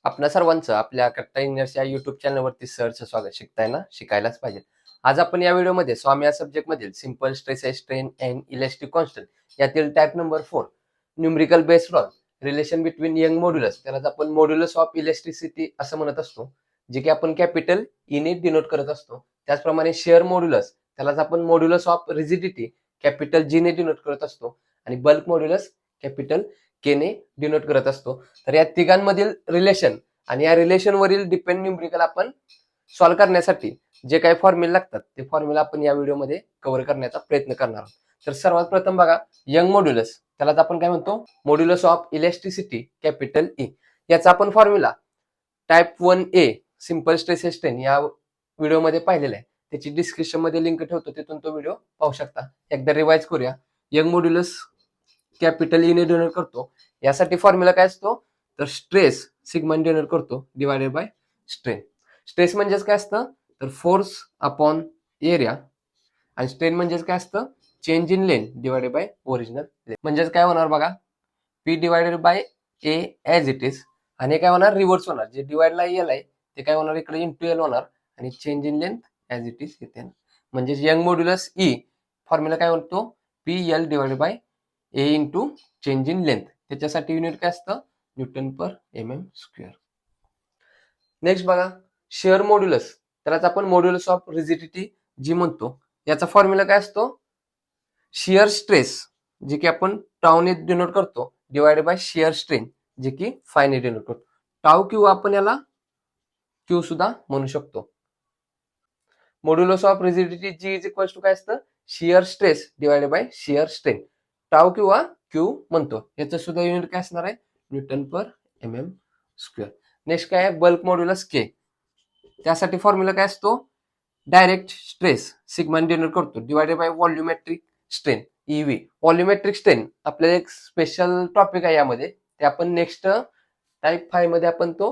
आपल्या सर्वांचं आपल्या कट्टा इंजिनियर्स या युट्यूब चॅनलवरती सरचं स्वागत. शिकताय ना, शिकायलाच पाहिजे. आज आपण या व्हिडिओमध्ये स्वामी या सब्जेक्ट मधील simple stress strain and elastic constant यातील type number 4 numerical based on relation between Young modulus, त्यालाच आपण मॉड्युलस ऑफ इलेस्टिसिटी असं म्हणत असतो, जे की आपण कॅपिटल ईने डिनोट करत असतो. त्याचप्रमाणे शेअर मॉड्युलस, त्यालाच आपण modulus of rigidity capital G ने डिनोट करत असतो, आणि बल्क मॉड्युलस कॅपिटल के ने डिनोट करत असतो. तर या तिघांमधील रिलेशन आणि या रिलेशन वरील डिपेंड न्यूमरिकल आपण सॉल्व्ह करण्यासाठी जे काही फॉर्म्युला लागतात ते फॉर्म्युला आपण या व्हिडिओमध्ये कव्हर करण्याचा प्रयत्न करणार आहोत. तर सर्वात प्रथम बघा, यंग मॉड्युलस, त्यालाच आपण काय म्हणतो, modulus of elasticity capital E. याचा आपण formula type 1A simple stress strain या व्हिडिओमध्ये पाहिलेला आहे. त्याची डिस्क्रिप्शन मध्ये लिंक ठेवतो, तिथून तो व्हिडिओ पाहू शकता. एकदा रिवाइज करूया. यंग मॉड्युलस कॅपिटल ई ने डिनोट करतो. यासाठी फॉर्म्युला काय असतो, तर स्ट्रेस सिग्मा डिनोट करतो डिवायडेड बाय स्ट्रेन. स्ट्रेस म्हणजेच काय असतं, तर फोर्स अपॉन एरिया, आणि स्ट्रेन म्हणजेच काय असतं, change in length divided by original length. म्हणजेच काय होणार बघा, P divided by A as it is, आणि काय होणार, रिव्हर्स होणार. जे डिवाइडला एल आहे ते काय होणार, इकडे इंटू एल होणार, आणि change in length as it is येते. म्हणजे यंग मॉड्युलस ई फॉर्म्युला काय म्हणतो, P L divided by A into change in length. त्याच्यासाठी युनिट काय असतं, newton per mm square. Next बघा, शेअर मॉड्युलस, त्यालाच आपण मॉड्युलस ऑफ रिजिडिटी जी म्हणतो. याचा फॉर्म्युला काय असतो, शिअर स्ट्रेस जे की आपण टाऊने डिनोट करतो डिवायडेड बाय शिअर स्ट्रेन जे की फायने डिनोट करतो. टाऊ किंवा आपण याला क्यू सुद्धा म्हणू शकतो. Modulus of rigidity G is equal to काय असतं, shear stress divided by shear strain. Tau किंवा क्यू म्हणतो. याचं सुद्धा युनिट काय असणार आहे, newton per mm square. Next काय आहे, बल्क मॉड्युलस के. त्यासाठी फॉर्म्युला काय असतो, डायरेक्ट स्ट्रेस सिग्मा डिनोट करतो divided by volumetric strain EV. Volumetric strain आपल्याला एक स्पेशल टॉपिक आहे यामध्ये, ते आपण नेक्स्ट टाइप 5 मध्ये आपण तो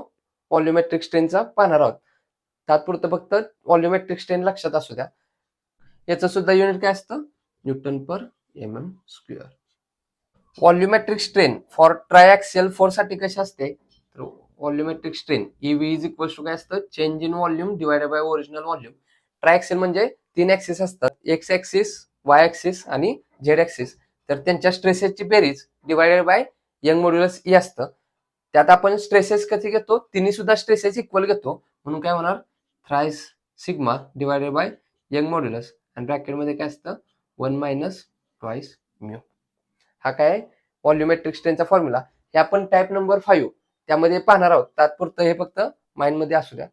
व्हॉल्युमेट्रिक स्ट्रेनचा पाहणार आहोत. तात्पुरतं फक्त व्हॉल्युमेट्रिक स्ट्रेन लक्षात असू द्या. याचं सुद्धा युनिट काय असतं, newton per mm square. Volumetric strain for triaxial force साठी कशी असते, तर volumetric strain EV is equal to काय असतं, change in volume divided by original volume. Triaxial म्हणजे 3 ऍक्सिस असतात, एक्स ऍक्सिस, वाय ऍक्सिस आणि झेड ऍक्सिस. तर त्यांच्या स्ट्रेसेसची बेरीज divided by Young modulus E असतं. त्यात आपण स्ट्रेसेस कधी घेतो, तिन्ही सुद्धा स्ट्रेसेस इक्वल घेतो, म्हणून काय होणार, thrice sigma divided by Young modulus, आणि ब्रॅकेटमध्ये काय असतं, 1 मायनस ट्वाइस म्यू. हा काय व्हॉल्युमेट्रिक स्ट्रेनचा फॉर्म्युला. हे आपण टाइप नंबर 5 त्यामध्ये पाहणार आहोत. तात्पुरतं हे फक्त माइंड मध्ये असू द्या.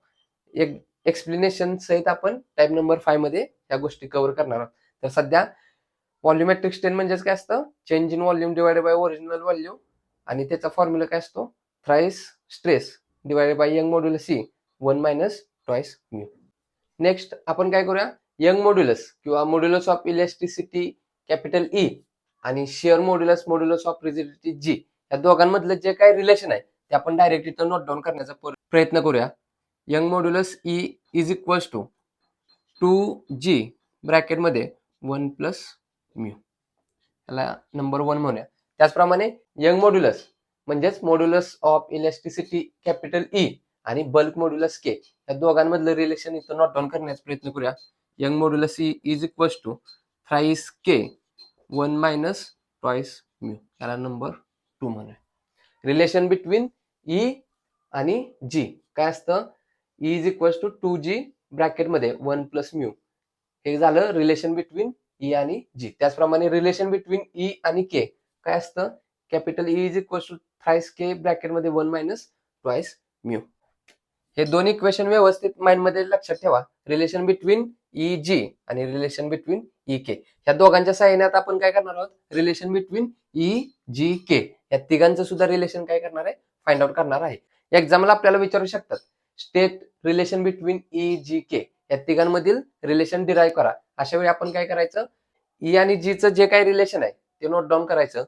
एक एक्सप्लेनेशन सहित आपण टाइप नंबर 5 मध्ये या गोष्टी कव्हर करणार आहोत. तर सध्या व्हॉल्युमेट्रिक स्ट्रेन म्हणजेच काय असतं, change in volume divided by original volume, आणि त्याचा फॉर्म्युला काय असतो, thrice stress divided by Young modulus C 1 minus twice mu. Next आपण काय करूया, यंग मॉड्युलस किंवा modulus of elasticity capital E आणि shear modulus modulus of rigidity G, या दोघांमधलं जे काही रिलेशन आहे ते आपण डायरेक्ट इथं नोट डाऊन करण्याचा प्रयत्न करूया. Young modulus E is equal to 2g ब्रॅकेटमध्ये 1 प्लस म्यू, याला नंबर 1 म्हणूया. त्याचप्रमाणे यंग मॉड्युलस म्हणजेच modulus of elasticity capital E आणि बल्क मॉड्युलस के, या दोघांमधलं रिलेशन इथं नोट डाऊन करण्याचा प्रयत्न करूया. Young modulus E is equal to thrice K 1 minus twice mu, याला नंबर 2 म्हणूया. रिलेशन बिटवीन ई आणि जी काय असतं, E is equal to 2g ब्रॅकेटमध्ये 1 प्लस म्यू. हे झालं रिलेशन बिटवीन ई आणि जी. त्याचप्रमाणे रिलेशन बिटवीन ई आणि के काय असतं, capital E is equal to thrice K ब्रॅकेटमध्ये 1 मायनस ट्वाइस म्यू. हे दोन इक्वेशन व्यवस्थित माइंड मध्ये लक्षात ठेवा. रिलेशन बिटवीन ई जी आणि रिलेशन बिटवीन ई के, या दोघांच्या सहाय्याने आता आपण काय करणार आहोत, रिलेशन बिटवीन ई जी के या तिघांचं सुद्धा रिलेशन काय करणार आहे, फाइंड आउट करणार आहे. एक्झाम्पल आपल्याला विचारू शकतात, state relation between E G के, या तिघांमधील रिलेशन डिराईव्ह करा. अशा वेळी आपण काय करायचं, ई आणि जी चं जे काही रिलेशन आहे ते नोट डाऊन करायचं,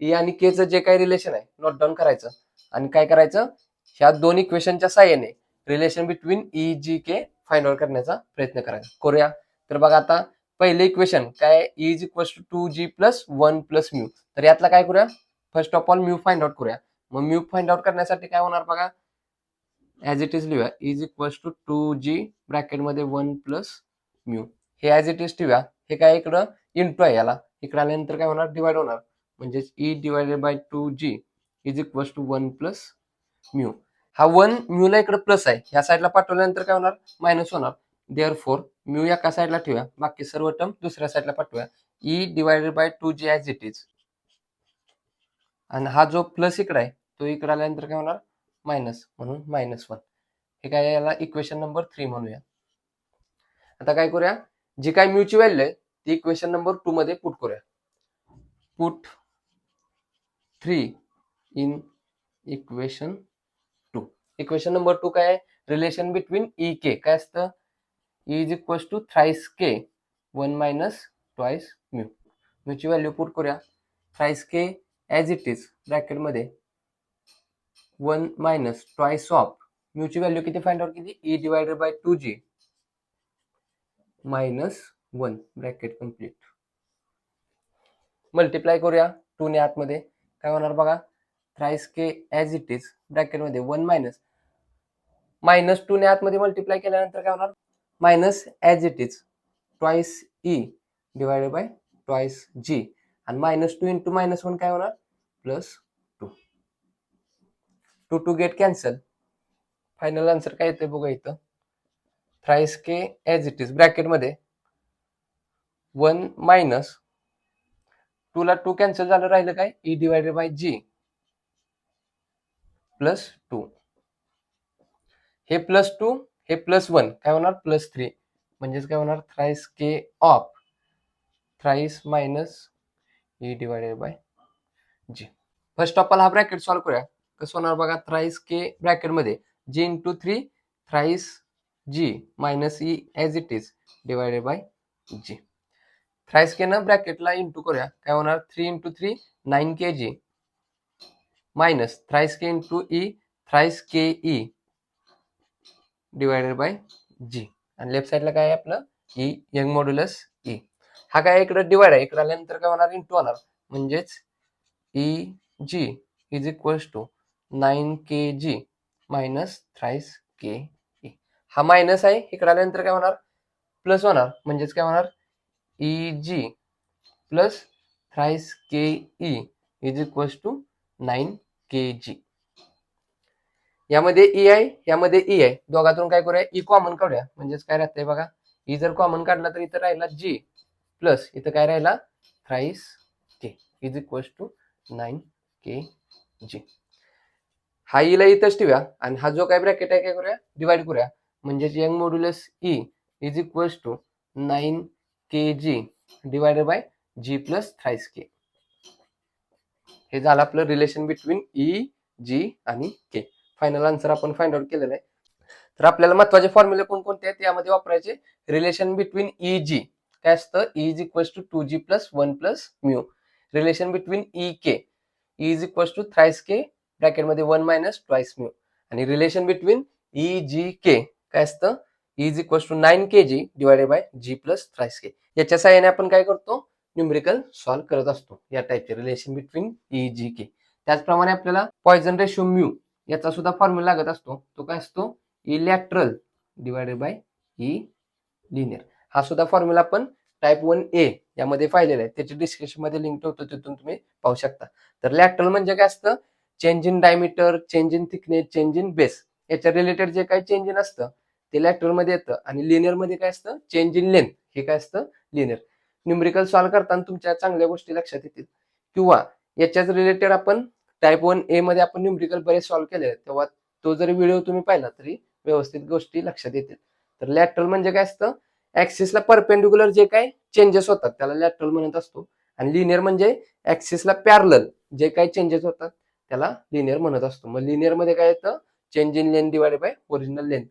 ई आणि के चं जे काही रिलेशन आहे नोट डाऊन करायचं, आणि काय करायचं, ह्या दोन इक्वेशनच्या सहाय्याने रिलेशन बिटवीन ई जी के फाइंड आउट करण्याचा प्रयत्न करायचा. करूया. तर बघा, आता पहिले इक्वेशन काय, E is equal to 2g plus 1 plus mu. तर यातला काय करूया, first of all mu find out करूया. मग म्यू फाइंड आउट करण्यासाठी काय होणार बघा, ॲज इट इज लिहूया इज इक्वल्स टू 2g ब्रॅकेटमध्ये 1 प्लस म्यू. हे ॲज इट इज ठेवूया. हे काय इकडं इंटू आहे, याला इकडं आल्यानंतर काय होणार, डिवाइड होणार. म्हणजेच E divided by 2g is equals to 1 plus mu. हा 1 म्यूला इकडे प्लस आहे, ह्या साईडला पाठवल्यानंतर काय होणार, मायनस होणार. देअरफॉर म्यू एका साईडला ठेवूया, बाकी सर्व टर्म दुसऱ्या साईडला पाठवूया. E divided by 2g as it is. आणि हा जो प्लस इकडे आहे तो इकडे आल्यानंतर काय होणार, मायनस, म्हणून -1. हे काय, याला इक्वेशन नंबर 3 म्हणूया. आता काय करूया, जी काय म्यूची व्हॅल्यू आहे ती इक्वेशन नंबर 2 मध्ये पुट करूया. Put 3 in equation 2. Equation number 2 काय आहे, रिलेशन बिटवीन ई के काय असतं, E is equal to thrice K 1 minus twice mu. म्यूची व्हॅल्यू पुट करूया. Thrice K as it is ब्रॅकेटमध्ये 1 मायनस ट्वाइस ऑफ म्यूची व्हॅल्यू किती फाइंड आउट केली, E divided by 2g minus 1 bracket complete. Multiply करूया 2 ने आतमध्ये, काय होणार बघा, thrice K as it is ब्रॅकेटमध्ये 1 मायनस 2 ने आतमध्ये मल्टिप्लाय केल्यानंतर काय होणार, minus as it is twice E divided by twice G, आणि -2 इंटू -1 काय होणार, +2. 2 गेट कॅन्सल. फायनल आन्सर काय येते बघा इथं, thrice K as it is ब्रॅकेटमध्ये 1 मायनस 2 ला 2 कॅन्सल झालं, राहिलं काय, ई डिवायडेड बाय जी +2. हे +2 हे +1 काय होणार, +3. म्हणजेच काय होणार, thrice K of thrice minus E divided by G. First of all हा ब्रॅकेट सॉल्व्ह करूया. कसं होणार बघा, थ्राइस के ब्रॅकेटमध्ये G into 3 thrice G minus E as it is divided by G. Thrice K ना ब्रॅकेटला इंटू करूया, काय होणार, 3 into 3 9 kg minus thrice K into E thrice K E divided by G. आणि लेफ्ट साईडला काय आहे आपलं, ई यंग मॉड्युलस ई. हा काय इकडे डिवाइड आहे, इकडे आल्यानंतर काय होणार, इंटू होणार. म्हणजेच E G is equals to 9 kg minus thrice K E. हा मायनस आहे, इकडे आल्यानंतर काय होणार, प्लस होणार. म्हणजेच काय होणार, E G plus thrice K E is equals to 9 kg. यामध्ये ई आहे, यामध्ये ई आहे, दोघातून काय करूया, ई कॉमन काढूया. म्हणजेच काय राहतंय बघा, ई जर कॉमन काढला तर इथं राहिला जी प्लस इथं काय राहिला, thrice K is equals to 9 kg. हा ईला इथंच ठेवूया, आणि हा जो काय ब्रॅकेट आहे काय करूया, डिवाइड करूया. म्हणजेच Young modulus E is equals to 9 kg divided by G plus thrice K. हे झालं आपलं रिलेशन बिटवीन ई जी आणि के. फायनल आन्सर आपण फाइंड आउट केलेलं आहे. तर आपल्याला महत्वाचे फॉर्म्युले कोणकोणते आहेत यामध्ये वापरायचे. रिलेशन बिटवीन ई जी काय असतं, E is equals to 2g plus 1 plus mu. Relation between E K, E is equals to thrice K ब्रॅकेटमध्ये 1 मायनस ट्वाइस म्यू. आणि relation between E G K काय असतं, E is equals to 9 kg divided by G plus thrice K. याच्या सहाय्याने आपण काय करतो, numerical solve करत असतो या टाइपचे रिलेशन बिटवीन ई जी के. त्याचप्रमाणे आपल्याला पॉइझन रेशो म्यू याचा सुद्धा फॉर्म्युला लागत असतो. तो काय असतो, E lateral divided by E linear. हा सुद्धा फॉर्म्युला आपण टाइप 1A यामध्ये पाहिलेला आहे, त्याची डिस्क्रिप्शन मध्ये लिंक ठेवतो, तिथून तुम्ही पाहू शकता. तर लॅटरल म्हणजे काय असतं, change in diameter, change in thickness, change in base, याच्या रिलेटेड जे काही चेंज इन असतं ते लॅटरल मध्ये येतं. आणि लिनियर मध्ये काय असतं, चेंज इन लेंथ, हे काय असतं लिनियर. न्यूमेरिकल सॉल्व्ह करताना तुमच्या चांगल्या गोष्टी लक्षात येतील. किंवा याच्याच रिलेटेड आपण टाइप 1A मध्ये आपण न्यूमेरिकल बरेच सॉल्व्ह केले, तेव्हा तो जरी व्हिडिओ तुम्ही पाहिला तरी व्यवस्थित गोष्टी लक्षात येतील. तर लॅटरल म्हणजे काय असतं, ऍक्सिसला परपेंडिक्युलर जे काही चेंजेस होतात त्याला लॅटरल म्हणत असतो. आणि लिनियर म्हणजे ऍक्सिसला पॅरलल जे काही चेंजेस होतात त्याला लिनियर म्हणत असतो. मग लिनियर मध्ये काय येतं, change in length divided by original length.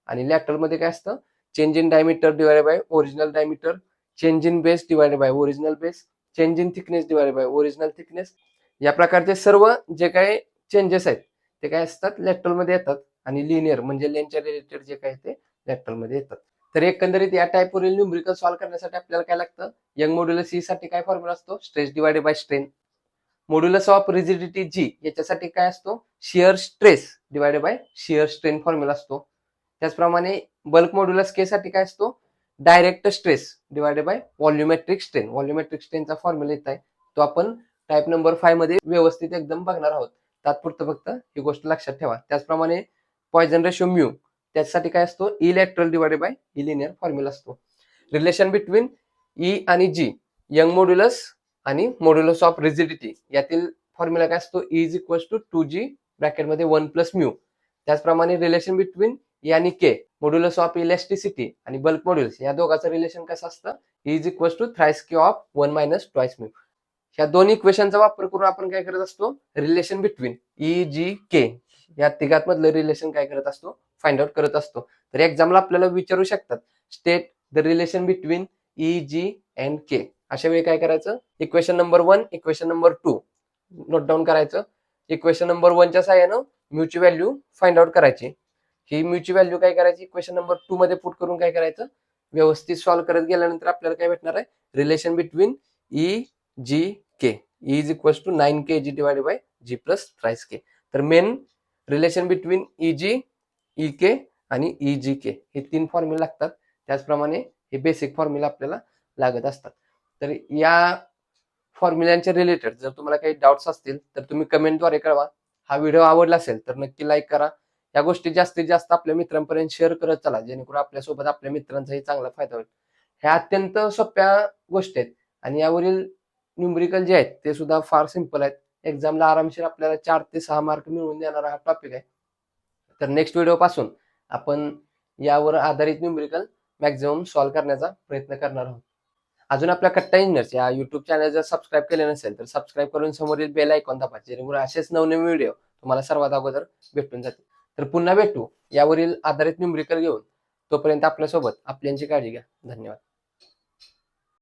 आणि लॅटरल मध्ये काय असतं, change in diameter divided by original diameter, change in base divided by original base, change in thickness divided by original thickness. या प्रकारचे सर्व जे काही चेंजेस आहेत ते काय असतात, लॅटरल मध्ये येतात. आणि लिनियर म्हणजे लेंथच्या रिलेटेड जे काही ते लॅटरल मध्ये येतात. तर एकंदरीत या टाइपवरील न्यूमेरिकल सॉल्व्ह करण्यासाठी आपल्याला काय लागतं, यंग मॉड्युलस ई साठी काय फॉर्म्युला असतो, stress divided by strain. Modulus of rigidity G याच्यासाठी काय असतो, shear stress divided by shear strain formula असतो. त्याचप्रमाणे बल्क मॉड्युलस के साठी काय असतो, direct stress divided by volumetric strain. Volumetric स्ट्रेनचा फॉर्म्युला येत आहे तो आपण टाईप नंबर 5 मध्ये व्यवस्थित एकदम बघणार आहोत. तात्पुरतं फक्त ही गोष्ट लक्षात ठेवा. त्याचप्रमाणे पॉइझन रेशो म्यू त्यासाठी काय असतो, E lateral divided by E linear formula असतो. रिलेशन बिटवीन ई आणि जी, यंग मॉड्युलस आणि मॉड्युलस ऑफ रिजिडिटी यातील फॉर्म्युला काय असतो, E is equal to 2g ब्रॅकेटमध्ये 1 प्लस म्यू. त्याचप्रमाणे रिलेशन बिटवीन ई आणि के, मॉड्युलस ऑफ इलॅस्टिसिटी आणि बल्क मॉड्युलस या दोघांचं रिलेशन कसं असतं, E is equal to thrice K of 1 minus twice mu. ह्या दोन इक्वेशनचा वापर करून आपण काय करत असतो, रिलेशन बिटवीन ई जी के या तिघांमधलं रिलेशन काय करत असतो, फाइंड आउट करत असतो. तर एक्झामला आपल्याला विचारू शकतात, state the relation between E G and K. अशा वेळी काय करायचं, इक्वेशन नंबर 1 इक्वेशन नंबर 2 नोट डाऊन करायचं. इक्वेशन नंबर 1 च्या साहाय्यानं म्यूची व्हॅल्यू फाइंड आउट करायची. ही म्यूची व्हॅल्यू काय करायची, इक्वेशन नंबर 2 मध्ये पुट करून काय करायचं, व्यवस्थित सॉल्व्ह करत गेल्यानंतर आपल्याला काय भेटणार आहे, relation between E G K is equal to 9 K G divided by G plus thrice K. तर main relation between E G, E K आणि ई जी के हे 3 फॉर्म्युला लागतात. त्याचप्रमाणे हे बेसिक फॉर्म्युला आपल्याला लागत असतात. तर या फॉर्म्युलांच्या रिलेटेड जर तुम्हाला काही डाऊट्स असतील तर तुम्ही कमेंटद्वारे कळवा. हा व्हिडिओ आवडला असेल तर नक्की लाईक करा. या गोष्टी जास्तीत जास्त आपल्या मित्रांपर्यंत शेअर करत चला, जेणेकरून आपल्यासोबत आपल्या मित्रांचाही चांगला फायदा होईल. ह्या अत्यंत सोप्या गोष्टी आहेत आणि यावरील न्यूमरिकल जे आहेत ते सुद्धा फार सिंपल आहेत. एक्झामला आरामशीर आपल्याला 4 ते 6 मार्क मिळवून देणारा हा टॉपिक आहे. तर नेक्स्ट व्हिडिओ पासून आपण यावर आधारित न्यूमरिकल मॅक्झिमम सॉल्व्ह करण्याचा प्रयत्न करणार आहोत. अजून आपल्या कट्टा इंजिनियर्स या युट्यूब चॅनल जर सबस्क्राईब केले नसेल तर सबस्क्राईब करून समोरील बेल आयकॉन दाबा, जेणेकरून असेच नवनवीन व्हिडिओ तुम्हाला सर्वात अगोदर भेटून जातील. तर पुन्हा भेटू यावरील आधारित न्यूमरिकल घेऊन. तोपर्यंत आपल्यासोबत आपल्यांची काळजी घ्या. धन्यवाद.